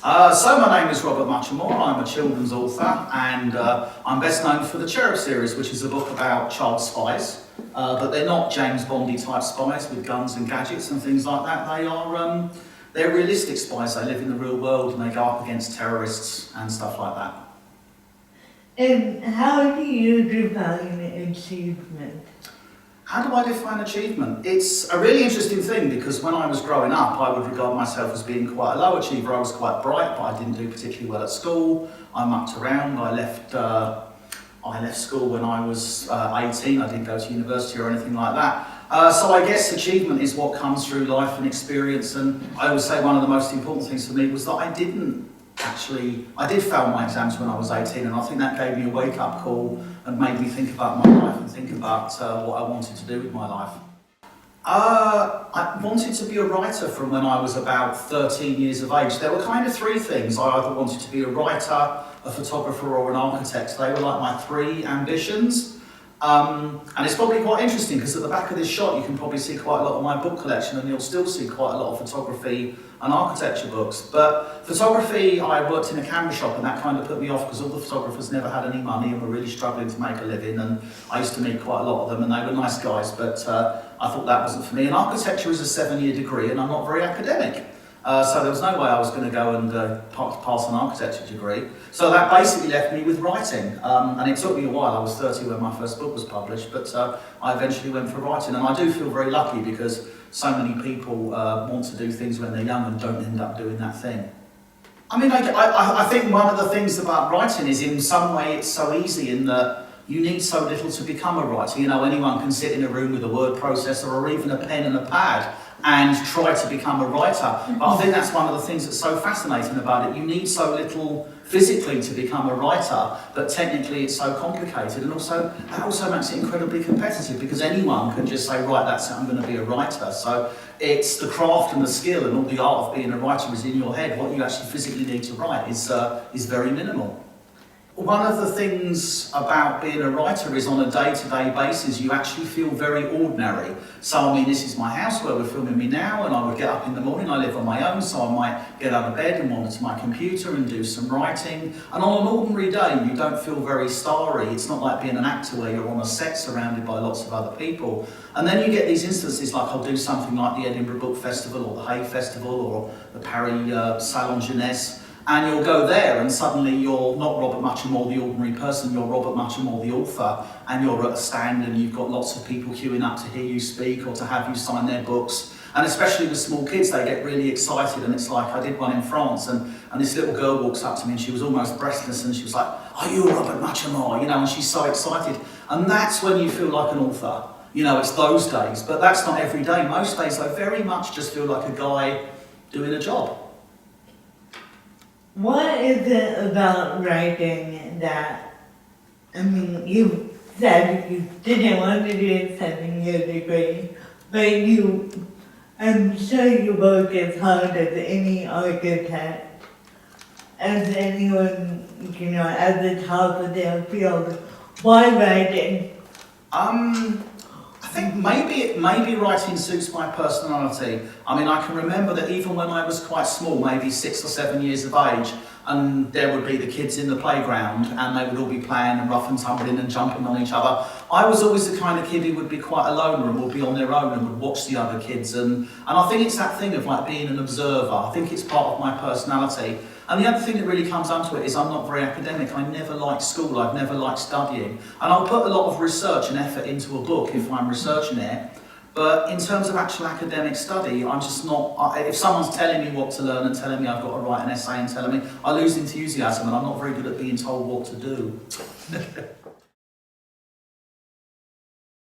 So my name is Robert Muchamore. I'm a children's author, and I'm best known for the Cherub series, which is a book about child spies. But they're not James Bondy type spies with guns and gadgets and things like that. They're realistic spies. They live in the real world and they go up against terrorists and stuff like that. And how do you define achievement? How do I define achievement? It's a really interesting thing because when I was growing up, I would regard myself as being quite a low achiever. I was quite bright, but I didn't do particularly well at school. I mucked around. I left school when I was 18. I didn't go to university or anything like that. So I guess achievement is what comes through life and experience. And I always say one of the most important things for me was that I did fail my exams when I was 18, and I think that gave me a wake-up call and made me think about my life and think about what I wanted to do with my life. I wanted to be a writer from when I was about 13 years of age. There were kind of three things. I either wanted to be a writer, a photographer, or an architect. They were like my three ambitions. And it's probably quite interesting because at the back of this shot you can probably see quite a lot of my book collection, and you'll still see quite a lot of photography and architecture books. But photography, I worked in a camera shop, and that kind of put me off because all the photographers never had any money and were really struggling to make a living, and I used to meet quite a lot of them and they were nice guys, but I thought that wasn't for me. And architecture is a 7-year degree and I'm not very academic. So there was no way I was going to go and pass an architecture degree. So that basically left me with writing. And it took me a while. I was 30 when my first book was published, but I eventually went for writing. And I do feel very lucky because so many people want to do things when they're young and don't end up doing that thing. I mean, I think one of the things about writing is in some way it's so easy in that you need so little to become a writer. You know, anyone can sit in a room with a word processor or even a pen and a pad and try to become a writer. But I think that's one of the things that's so fascinating about it. You need so little physically to become a writer, but technically it's so complicated. And also, that also makes it incredibly competitive because anyone can just say, right, that's it, I'm going to be a writer. So it's the craft and the skill and all the art of being a writer is in your head. What you actually physically need to write is very minimal. One of the things about being a writer is on a day-to-day basis you actually feel very ordinary. So I mean, this is my house where we're filming me now, and I would get up in the morning. I live on my own, so I might get out of bed and wander to my computer and do some writing. And on an ordinary day you don't feel very starry. It's not like being an actor where you're on a set surrounded by lots of other people. And then you get these instances like I'll do something like the Edinburgh Book Festival or the Hay Festival or the Paris Salon Jeunesse. And you'll go there and suddenly you're not Robert Muchamore, the ordinary person, you're Robert Muchamore, the author, and you're at a stand and you've got lots of people queuing up to hear you speak or to have you sign their books. And especially with small kids, they get really excited, and it's like, I did one in France and this little girl walks up to me and she was almost breathless and she was like, "Are you Robert Muchamore?" You know, and she's so excited. And that's when you feel like an author. You know, it's those days, but that's not every day. Most days I very much just feel like a guy doing a job. What is it about writing that, I mean, you said you didn't want to do a 7-year degree, but I'm sure you work as hard as any architect, as anyone, you know, at the top of their field. Why writing? I think maybe writing suits my personality. I mean, I can remember that even when I was quite small, maybe 6 or 7 years of age, and there would be the kids in the playground and they would all be playing and rough and tumbling and jumping on each other. I was always the kind of kid who would be quite a loner and would be on their own and would watch the other kids. And I think it's that thing of like being an observer. I think it's part of my personality. And the other thing that really comes down to it is I'm not very academic. I never liked school, I've never liked studying. And I'll put a lot of research and effort into a book if I'm researching it. But in terms of actual academic study, I'm just not, if someone's telling me what to learn and telling me I've got to write an essay and telling me, I lose enthusiasm and I'm not very good at being told what to do.